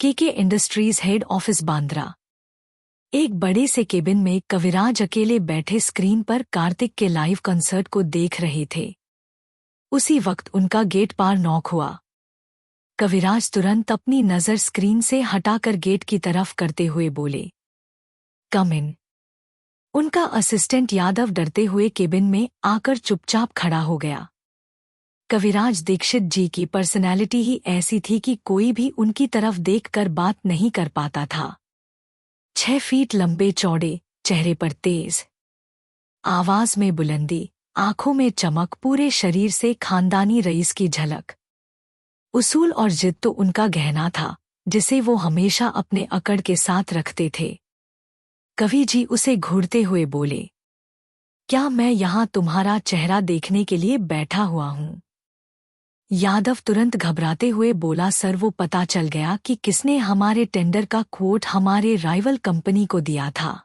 KK industries head office Bandra. एक बड़े से केबिन में कविराज अकेले बैठे स्क्रीन पर कार्तिक के लाइव कंसर्ट को देख रहे थे। उसी वक्त उनका गेट पर नॉक हुआ। कविराज तुरंत अपनी नज़र स्क्रीन से हटाकर गेट की तरफ करते हुए बोले, कम इन। उनका असिस्टेंट यादव डरते हुए केबिन में आकर चुपचाप खड़ा हो गया। कविराज दीक्षित जी की पर्सनैलिटी ही ऐसी थी कि कोई भी उनकी तरफ देखकर बात नहीं कर पाता था। 6 फीट लंबे चौड़े, चेहरे पर तेज आवाज में बुलंदी, आंखों में चमक, पूरे शरीर से खानदानी रईस की झलक। उसूल और जिद तो उनका गहना था, जिसे वो हमेशा अपने अकड़ के साथ रखते थे। कवि जी उसे घूरते हुए बोले, क्या मैं यहाँ तुम्हारा चेहरा देखने के लिए बैठा हुआ हूँ? यादव तुरंत घबराते हुए बोला, सर वो पता चल गया कि किसने हमारे टेंडर का क्वोट हमारे राइवल कंपनी को दिया था।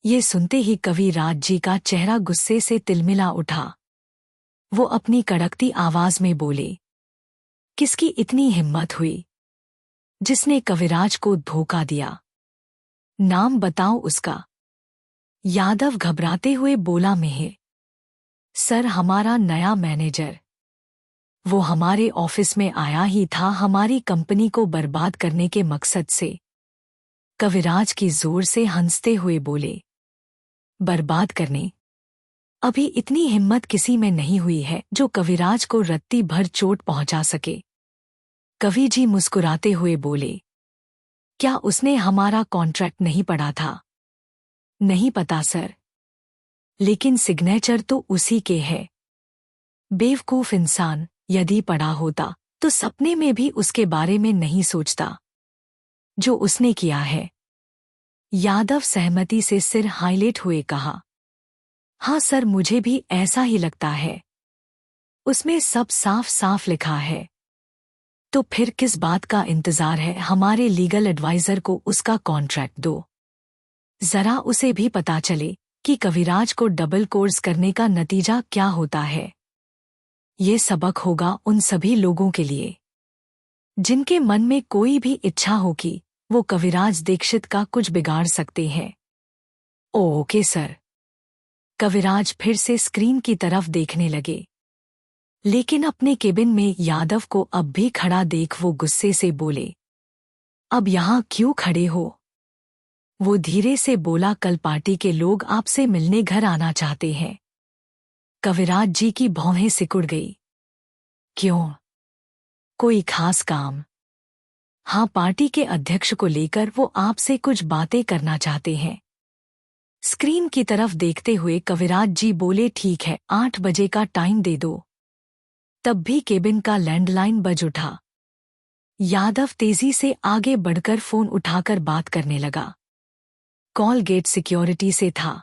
ये सुनते ही कविराज जी का चेहरा गुस्से से तिलमिला उठा। वो अपनी कड़कती आवाज में बोले, किसकी इतनी हिम्मत हुई जिसने कविराज को धोखा दिया? नाम बताओ उसका। यादव घबराते हुए बोला, मेहर सर, हमारा नया मैनेजर। वो हमारे ऑफिस में आया ही था हमारी कंपनी को बर्बाद करने के मकसद से। कविराज की जोर से हंसते हुए बोले, बर्बाद करने? अभी इतनी हिम्मत किसी में नहीं हुई है जो कविराज को रत्ती भर चोट पहुंचा सके। कवि जी मुस्कुराते हुए बोले, क्या उसने हमारा कॉन्ट्रैक्ट नहीं पढ़ा था? नहीं पता सर, लेकिन सिग्नेचर तो उसी के है। बेवकूफ इंसान, यदि पढ़ा होता तो सपने में भी उसके बारे में नहीं सोचता जो उसने किया है। यादव सहमति से सिर हाईलाइट हुए कहा, हाँ सर, मुझे भी ऐसा ही लगता है। उसमें सब साफ साफ लिखा है। तो फिर किस बात का इंतजार है? हमारे लीगल एडवाइजर को उसका कॉन्ट्रैक्ट दो। जरा उसे भी पता चले कि कविराज को डबल कोर्स करने का नतीजा क्या होता है। ये सबक होगा उन सभी लोगों के लिए जिनके मन में कोई भी इच्छा हो कि वो कविराज दीक्षित का कुछ बिगाड़ सकते हैं। Okay sir. कविराज फिर से स्क्रीन की तरफ देखने लगे, लेकिन अपने केबिन में यादव को अब भी खड़ा देख वो गुस्से से बोले, अब यहाँ क्यों खड़े हो? वो धीरे से बोला, कल पार्टी के लोग आपसे मिलने घर आना चाहते हैं। कविराज जी की भौहें सिकुड़ गई। क्यों? कोई खास काम? हाँ, पार्टी के अध्यक्ष को लेकर वो आपसे कुछ बातें करना चाहते हैं। स्क्रीन की तरफ देखते हुए कविराज जी बोले, ठीक है, 8 बजे का टाइम दे दो। तब भी केबिन का लैंडलाइन बज उठा। यादव तेजी से आगे बढ़कर फोन उठाकर बात करने लगा। कॉल गेट सिक्योरिटी से था।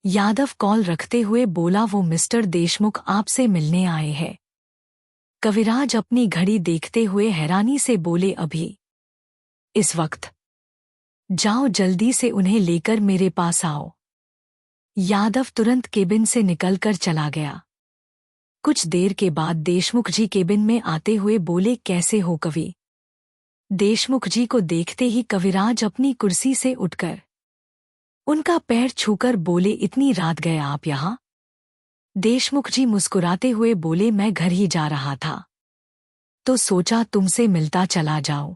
यादव कॉल रखते हुए बोला, वो मिस्टर देशमुख आपसे मिलने आए हैं। कविराज अपनी घड़ी देखते हुए हैरानी से बोले, अभी? इस वक्त? जाओ जल्दी से उन्हें लेकर मेरे पास आओ। यादव तुरंत केबिन से निकलकर चला गया। कुछ देर के बाद देशमुख जी केबिन में आते हुए बोले, कैसे हो कवि? देशमुख जी को देखते ही कविराज अपनी कुर्सी से उठकर उनका पैर छूकर बोले, इतनी रात गए आप यहाँ? देशमुख जी मुस्कुराते हुए बोले, मैं घर ही जा रहा था तो सोचा तुमसे मिलता चला जाऊं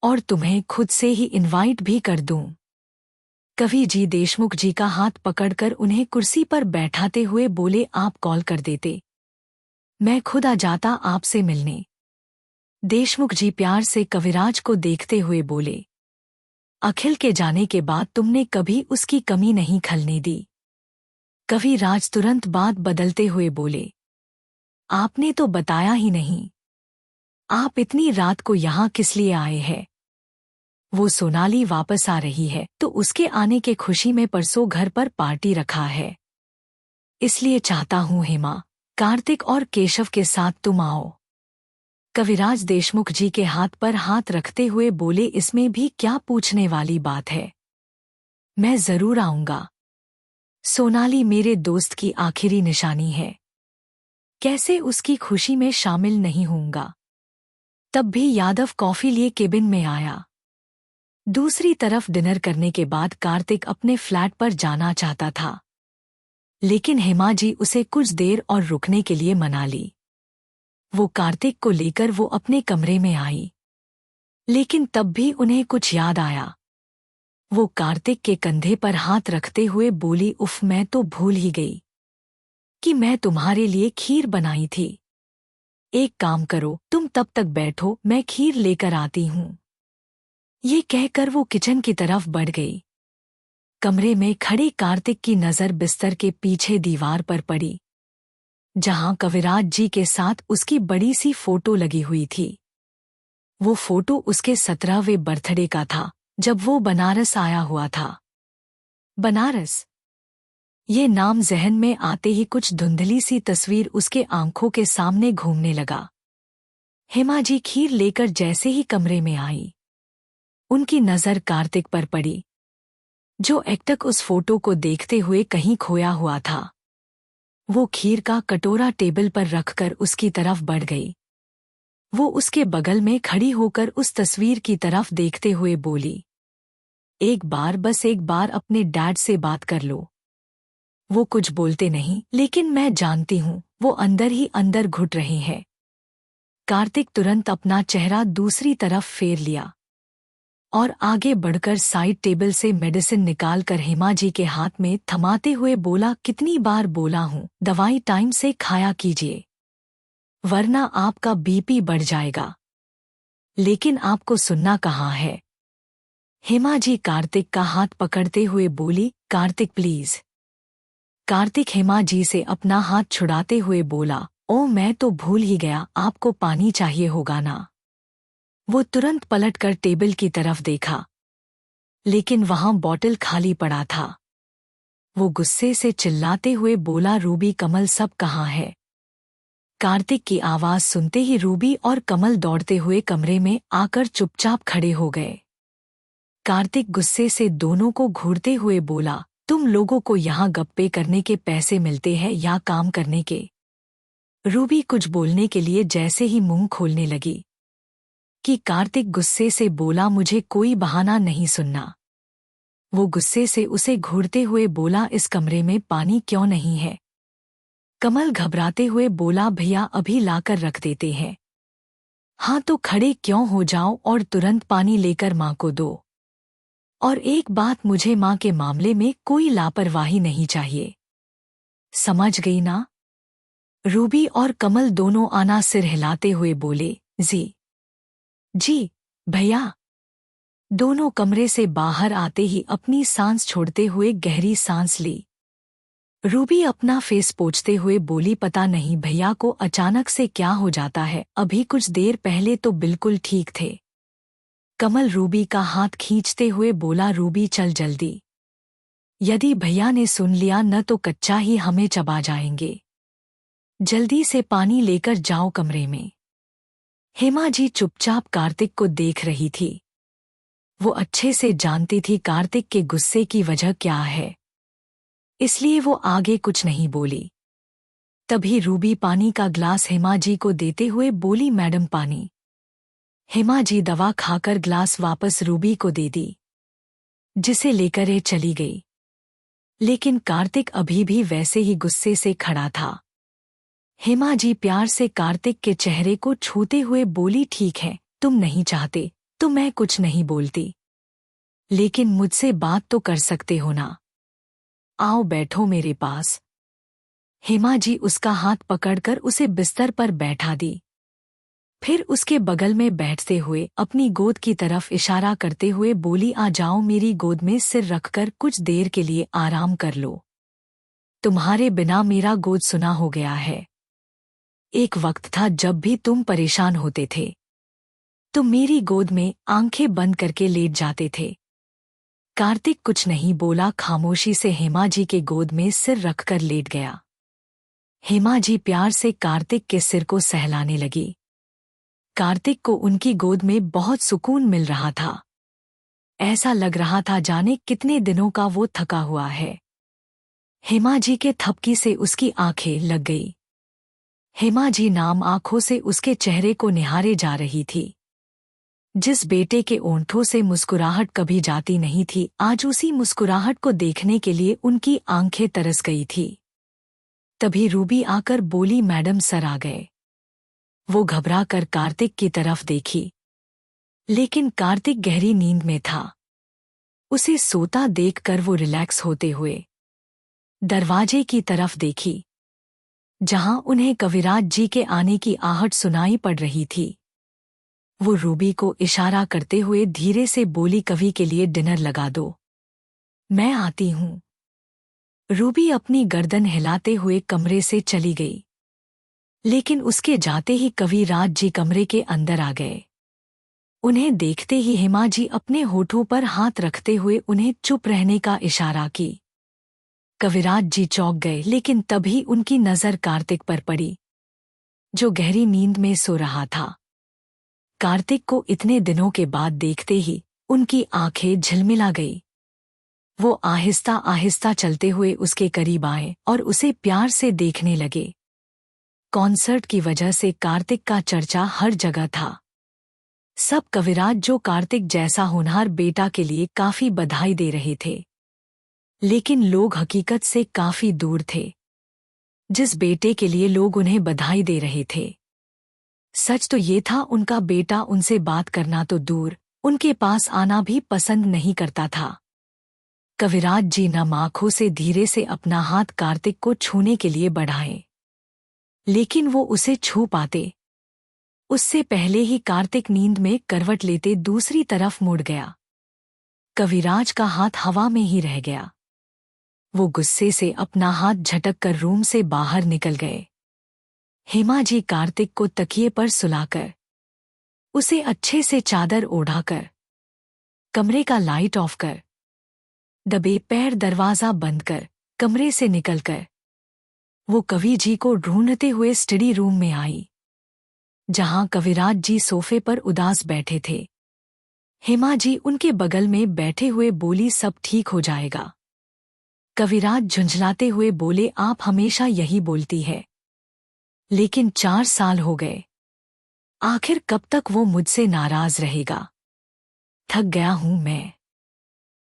और तुम्हें खुद से ही इनवाइट भी कर दूं। कवि जी देशमुख जी का हाथ पकड़कर उन्हें कुर्सी पर बैठाते हुए बोले, आप कॉल कर देते, मैं खुद आ जाता आपसे मिलने। देशमुख जी प्यार से कविराज को देखते हुए बोले, अखिल के जाने के बाद तुमने कभी उसकी कमी नहीं खलने दी। कविराज तुरंत बात बदलते हुए बोले, आपने तो बताया ही नहीं। आप इतनी रात को यहाँ किस लिए आए हैं? वो सोनाली वापस आ रही है तो उसके आने के खुशी में परसों घर पर पार्टी रखा है, इसलिए चाहता हूँ हेमा, कार्तिक और केशव के साथ तुम आओ। कविराज देशमुख जी के हाथ पर हाथ रखते हुए बोले, इसमें भी क्या पूछने वाली बात है? मैं जरूर आऊंगा। सोनाली मेरे दोस्त की आखिरी निशानी है, कैसे उसकी खुशी में शामिल नहीं होऊंगा? तब भी यादव कॉफी लिए केबिन में आया। दूसरी तरफ डिनर करने के बाद कार्तिक अपने फ्लैट पर जाना चाहता था, लेकिन हेमा जी उसे कुछ देर और रुकने के लिए मना ली। वो कार्तिक को लेकर वो अपने कमरे में आई, लेकिन तब भी उन्हें कुछ याद आया। वो कार्तिक के कंधे पर हाथ रखते हुए बोली, उफ, मैं तो भूल ही गई कि मैं तुम्हारे लिए खीर बनाई थी। एक काम करो, तुम तब तक बैठो, मैं खीर लेकर आती हूँ। ये कहकर वो किचन की तरफ बढ़ गई। कमरे में खड़े कार्तिक की नज़र बिस्तर के पीछे दीवार पर पड़ी, जहां कविराज जी के साथ उसकी बड़ी सी फोटो लगी हुई थी। वो फोटो उसके 17वें बर्थडे का था, जब वो बनारस आया हुआ था। बनारस, ये नाम जहन में आते ही कुछ धुंधली सी तस्वीर उसके आंखों के सामने घूमने लगा। हेमा जी खीर लेकर जैसे ही कमरे में आई, उनकी नज़र कार्तिक पर पड़ी, जो एकटक उस फोटो को देखते हुए कहीं खोया हुआ था। वो खीर का कटोरा टेबल पर रखकर उसकी तरफ बढ़ गई। वो उसके बगल में खड़ी होकर उस तस्वीर की तरफ देखते हुए बोली, एक बार, बस एक बार अपने डैड से बात कर लो। वो कुछ बोलते नहीं, लेकिन मैं जानती हूँ वो अंदर ही अंदर घुट रहे हैं। कार्तिक तुरंत अपना चेहरा दूसरी तरफ फेर लिया और आगे बढ़कर साइड टेबल से मेडिसिन निकालकर हेमा जी के हाथ में थमाते हुए बोला, कितनी बार बोला हूँ, दवाई टाइम से खाया कीजिए, वरना आपका बीपी बढ़ जाएगा। लेकिन आपको सुनना कहाँ है। हेमा जी कार्तिक का हाथ पकड़ते हुए बोली, कार्तिक प्लीज। कार्तिक हेमा जी से अपना हाथ छुड़ाते हुए बोला, ओ मैं तो भूल ही गया, आपको पानी चाहिए होगा ना। वो तुरंत पलटकर टेबल की तरफ देखा, लेकिन वहां बॉटल खाली पड़ा था। वो गुस्से से चिल्लाते हुए बोला, रूबी, कमल, सब कहाँ है। कार्तिक की आवाज सुनते ही रूबी और कमल दौड़ते हुए कमरे में आकर चुपचाप खड़े हो गए। कार्तिक गुस्से से दोनों को घूरते हुए बोला, तुम लोगों को यहाँ गप्पे करने के पैसे मिलते हैं या काम करने के। रूबी कुछ बोलने के लिए जैसे ही मुंह खोलने लगी कि कार्तिक गुस्से से बोला, मुझे कोई बहाना नहीं सुनना। वो गुस्से से उसे घूरते हुए बोला, इस कमरे में पानी क्यों नहीं है। कमल घबराते हुए बोला, भैया अभी लाकर रख देते हैं। हाँ तो खड़े क्यों हो जाओ और तुरंत पानी लेकर माँ को दो। और एक बात, मुझे माँ के मामले में कोई लापरवाही नहीं चाहिए, समझ गई ना। रूबी और कमल दोनों आना सिर हिलाते हुए बोले, जी भैया। दोनों कमरे से बाहर आते ही अपनी सांस छोड़ते हुए गहरी सांस ली। रूबी अपना फेस पोंछते हुए बोली, पता नहीं भैया को अचानक से क्या हो जाता है, अभी कुछ देर पहले तो बिल्कुल ठीक थे। कमल रूबी का हाथ खींचते हुए बोला, रूबी चल जल्दी, यदि भैया ने सुन लिया न तो कच्चा ही हमें चबा जाएंगे। जल्दी से पानी लेकर जाओ कमरे में। हेमा जी चुपचाप कार्तिक को देख रही थी। वो अच्छे से जानती थी कार्तिक के गुस्से की वजह क्या है, इसलिए वो आगे कुछ नहीं बोली। तभी रूबी पानी का ग्लास हेमा जी को देते हुए बोली, मैडम पानी। हेमा जी दवा खाकर ग्लास वापस रूबी को दे दी, जिसे लेकर ये चली गई। लेकिन कार्तिक अभी भी वैसे ही गुस्से से खड़ा था। हेमा जी प्यार से कार्तिक के चेहरे को छूते हुए बोली, ठीक है, तुम नहीं चाहते तो मैं कुछ नहीं बोलती, लेकिन मुझसे बात तो कर सकते हो ना। आओ बैठो मेरे पास। हेमा जी उसका हाथ पकड़कर उसे बिस्तर पर बैठा दी, फिर उसके बगल में बैठते हुए अपनी गोद की तरफ इशारा करते हुए बोली, आ जाओ मेरी गोद में सिर रखकर कुछ देर के लिए आराम कर लो। तुम्हारे बिना मेरा गोद सुना हो गया है। एक वक्त था जब भी तुम परेशान होते थे तो मेरी गोद में आंखें बंद करके लेट जाते थे। कार्तिक कुछ नहीं बोला, खामोशी से हेमा जी के गोद में सिर रखकर लेट गया। हेमा जी प्यार से कार्तिक के सिर को सहलाने लगी। कार्तिक को उनकी गोद में बहुत सुकून मिल रहा था। ऐसा लग रहा था जाने कितने दिनों का वो थका हुआ है। हेमा जी के थपकी से उसकी आंखें लग गई। हेमा जी नाम आंखों से उसके चेहरे को निहारे जा रही थी। जिस बेटे के ओंठों से मुस्कुराहट कभी जाती नहीं थी, आज उसी मुस्कुराहट को देखने के लिए उनकी आंखें तरस गई थी। तभी रूबी आकर बोली, मैडम सर आ गए। वो घबरा कर कार्तिक की तरफ देखी, लेकिन कार्तिक गहरी नींद में था। उसे सोता देखकर वो रिलैक्स होते हुए दरवाजे की तरफ देखी, जहां उन्हें कविराज जी के आने की आहट सुनाई पड़ रही थी। वो रूबी को इशारा करते हुए धीरे से बोली, कवि के लिए डिनर लगा दो, मैं आती हूं। रूबी अपनी गर्दन हिलाते हुए कमरे से चली गई, लेकिन उसके जाते ही कविराज जी कमरे के अंदर आ गए। उन्हें देखते ही हेमा जी अपने होठों पर हाथ रखते हुए उन्हें चुप रहने का इशारा की। कविराज जी चौंक गए, लेकिन तभी उनकी नजर कार्तिक पर पड़ी, जो गहरी नींद में सो रहा था। कार्तिक को इतने दिनों के बाद देखते ही उनकी आंखें झिलमिला गई। वो आहिस्ता आहिस्ता चलते हुए उसके करीब आए और उसे प्यार से देखने लगे। कॉन्सर्ट की वजह से कार्तिक का चर्चा हर जगह था। सब कविराज जो कार्तिक जैसा होनहार बेटा के लिए काफी बधाई दे रहे थे, लेकिन लोग हकीकत से काफी दूर थे। जिस बेटे के लिए लोग उन्हें बधाई दे रहे थे, सच तो ये था उनका बेटा उनसे बात करना तो दूर, उनके पास आना भी पसंद नहीं करता था। कविराज जी नम आंखों से धीरे से अपना हाथ कार्तिक को छूने के लिए बढ़ाए, लेकिन वो उसे छू पाते उससे पहले ही कार्तिक नींद में करवट लेते दूसरी तरफ मुड़ गया। कविराज का हाथ हवा में ही रह गया। वो गुस्से से अपना हाथ झटक कर रूम से बाहर निकल गए। हेमा जी कार्तिक को तकिए पर सुलाकर, उसे अच्छे से चादर ओढ़ाकर, कमरे का लाइट ऑफ कर, दबे पैर दरवाजा बंद कर, कमरे से निकलकर वो कवि जी को ढूंढते हुए स्टडी रूम में आई, जहां कविराज जी सोफे पर उदास बैठे थे। हेमा जी उनके बगल में बैठे हुए बोली, सब ठीक हो जाएगा। कविराज झुंझलाते हुए बोले, आप हमेशा यही बोलती है, लेकिन 4 साल हो गए, आखिर कब तक वो मुझसे नाराज रहेगा? थक गया हूं मैं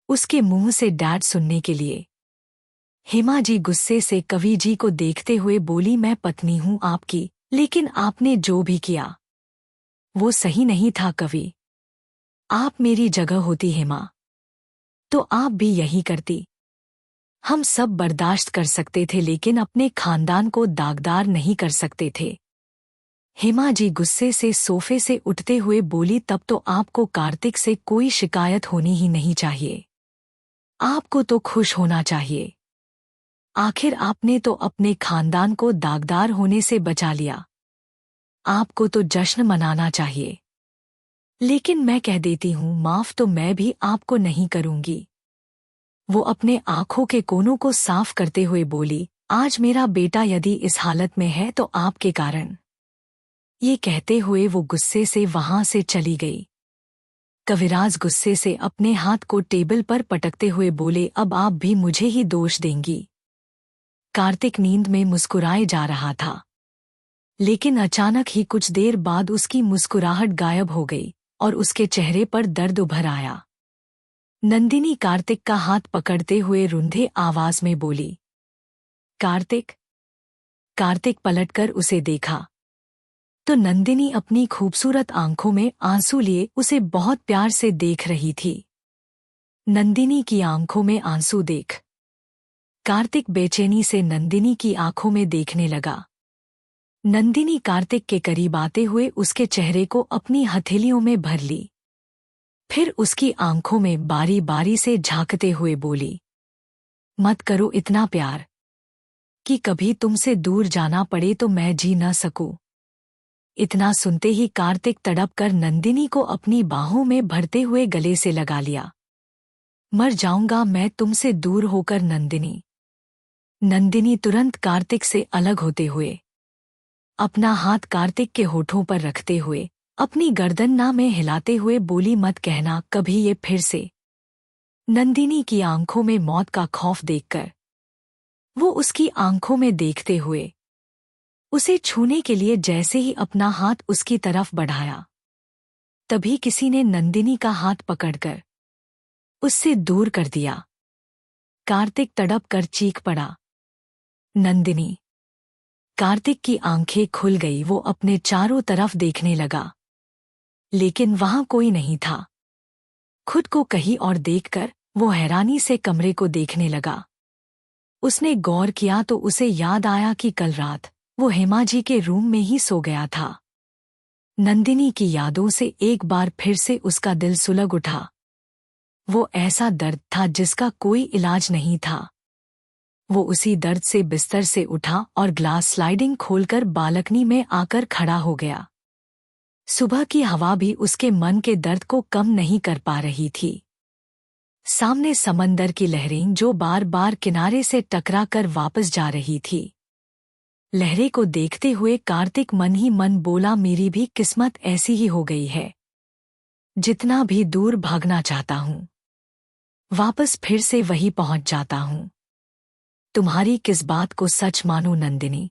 उसके मुंह से डैड सुनने के लिए। हेमा जी गुस्से से कवि जी को देखते हुए बोली, मैं पत्नी हूं आपकी, लेकिन आपने जो भी किया वो सही नहीं था कवि। आप मेरी जगह होती हेमा, तो आप भी यही करती। हम सब बर्दाश्त कर सकते थे, लेकिन अपने खानदान को दागदार नहीं कर सकते थे। हेमा जी गुस्से से सोफे से उठते हुए बोली, तब तो आपको कार्तिक से कोई शिकायत होनी ही नहीं चाहिए। आपको तो खुश होना चाहिए। आखिर आपने तो अपने खानदान को दागदार होने से बचा लिया। आपको तो जश्न मनाना चाहिए। लेकिन मैं कह देती हूं, माफ तो मैं भी आपको नहीं करूंगी। वो अपने आंखों के कोनों को साफ करते हुए बोली, आज मेरा बेटा यदि इस हालत में है तो आपके कारण। ये कहते हुए वो गुस्से से वहां से चली गई। कविराज गुस्से से अपने हाथ को टेबल पर पटकते हुए बोले, अब आप भी मुझे ही दोष देंगी। कार्तिक नींद में मुस्कुराए जा रहा था, लेकिन अचानक ही कुछ देर बाद उसकी मुस्कुराहट गायब हो गई और उसके चेहरे पर दर्द उभर आया। नंदिनी कार्तिक का हाथ पकड़ते हुए रुंधे आवाज में बोली, कार्तिक। कार्तिक पलटकर उसे देखा तो नंदिनी अपनी खूबसूरत आंखों में आंसू लिए उसे बहुत प्यार से देख रही थी। नंदिनी की आंखों में आंसू देख कार्तिक बेचैनी से नंदिनी की आंखों में देखने लगा। नंदिनी कार्तिक के करीब आते हुए उसके चेहरे को अपनी हथेलियों में भर ली, फिर उसकी आंखों में बारी बारी से झांकते हुए बोली, मत करो इतना प्यार कि कभी तुमसे दूर जाना पड़े तो मैं जी न सकूं। इतना सुनते ही कार्तिक तड़प कर नंदिनी को अपनी बाहों में भरते हुए गले से लगा लिया। मर जाऊंगा मैं तुमसे दूर होकर नंदिनी। नंदिनी तुरंत कार्तिक से अलग होते हुए अपना हाथ कार्तिक के होठों पर रखते हुए अपनी गर्दन ना में हिलाते हुए बोली, मत कहना कभी ये फिर से। नंदिनी की आंखों में मौत का खौफ देखकर वो उसकी आंखों में देखते हुए उसे छूने के लिए जैसे ही अपना हाथ उसकी तरफ बढ़ाया, तभी किसी ने नंदिनी का हाथ पकड़कर उससे दूर कर दिया। कार्तिक तड़प कर चीख पड़ा, नंदिनी! कार्तिक की आंखें खुल गई। वो अपने चारों तरफ देखने लगा, लेकिन वहां कोई नहीं था। खुद को कहीं और देखकर वो हैरानी से कमरे को देखने लगा। उसने गौर किया तो उसे याद आया कि कल रात वो हेमा जी के रूम में ही सो गया था। नंदिनी की यादों से एक बार फिर से उसका दिल सुलग उठा। वो ऐसा दर्द था जिसका कोई इलाज नहीं था। वो उसी दर्द से बिस्तर से उठा और ग्लास स्लाइडिंग खोलकर बालकनी में आकर खड़ा हो गया। सुबह की हवा भी उसके मन के दर्द को कम नहीं कर पा रही थी। सामने समंदर की लहरें जो बार बार किनारे से टकरा कर वापस जा रही थी। लहरें को देखते हुए कार्तिक मन ही मन बोला, मेरी भी किस्मत ऐसी ही हो गई है। जितना भी दूर भागना चाहता हूँ, वापस फिर से वही पहुंच जाता हूँ। तुम्हारी किस बात को सच मानूं नंदिनी,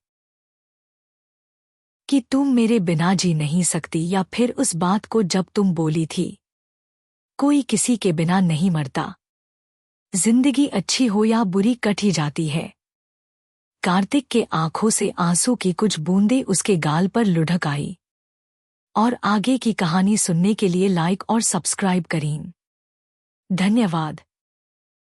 कि तुम मेरे बिना जी नहीं सकती, या फिर उस बात को जब तुम बोली थी, कोई किसी के बिना नहीं मरता। जिंदगी अच्छी हो या बुरी कट ही जाती है। कार्तिक के आंखों से आंसू की कुछ बूंदें उसके गाल पर लुढ़क आई। और आगे की कहानी सुनने के लिए लाइक और सब्सक्राइब करें। धन्यवाद।